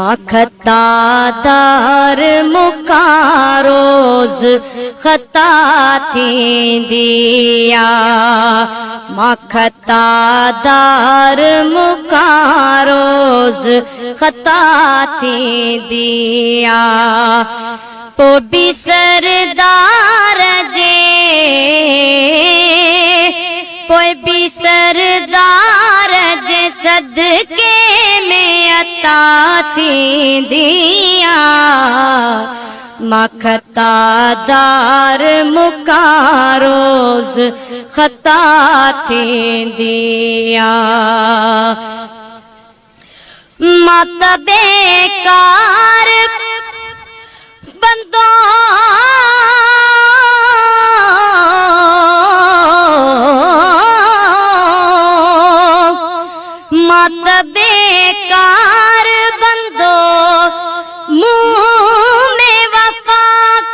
माखतादार मुकारोज खता थी दिया माखतादार मुकारोज खता थी दिया पो भी सरदार जे पोइ भी सरदार जे सदके में अता थी दिया माखतादार मुकारोज खता थी दिया मत बेकार बंदो मत बेकार बंदो मुँह में वफा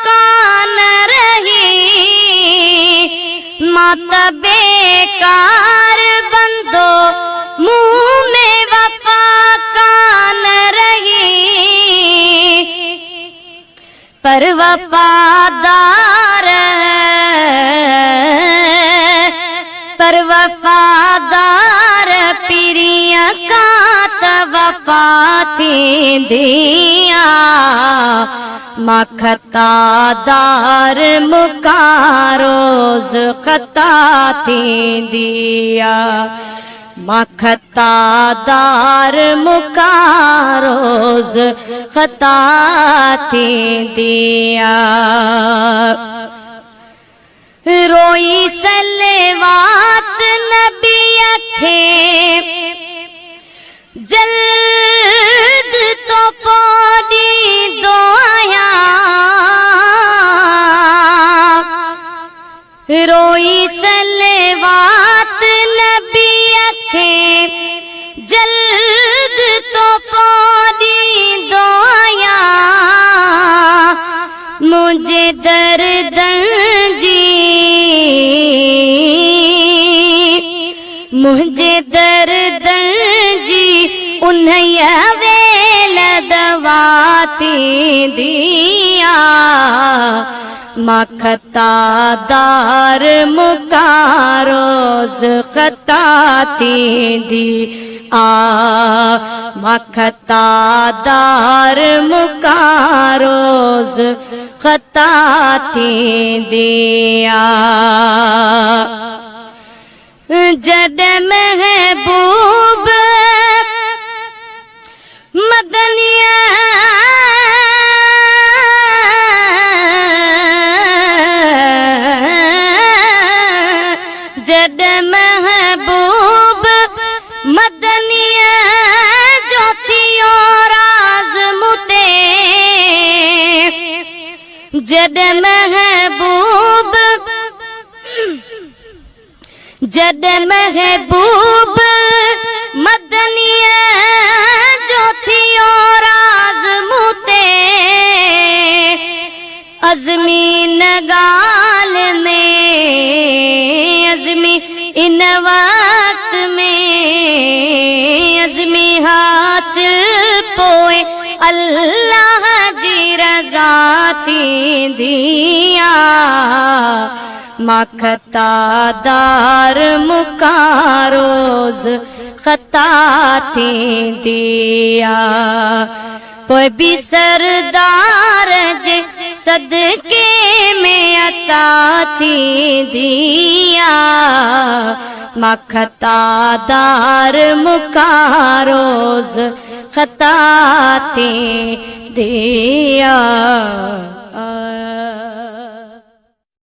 कान रही मत बेकार बंदो मुँह में वफा कान रही पर वफादार पिरिया का वफा थी दिया माखतादार मुकारोज खता थी दिया माखतादार मुकारोज खता थी दिया रोई सलवात नबी अखे जल्द तो फोड़ी दोया रोई सलवात नबी अखे जल्द तो फोड़ी दोया मुझे दर्दन मुझे दर्दन जी उन्हें वेल दवा थी दिया माखतादार मुकारोज खता थी दिया माखतादार मुकारोज खता थी दिया जद महबूब मदनिया जद महबूब मदनिया जो थियो राज मुते जद महबूब जद महबूब मदनिया जो थियो राज मुते अज़मी नगाल में अज़मी इन वक्त में अज़मी हासिल पोए अल्लाह जी रज़ा थी दिया माखतादार मुकारोज खता थी दिया पोइ भी सरदार जे सदके में अता थी दिया माखतादार मुकारोज खता थी दिया।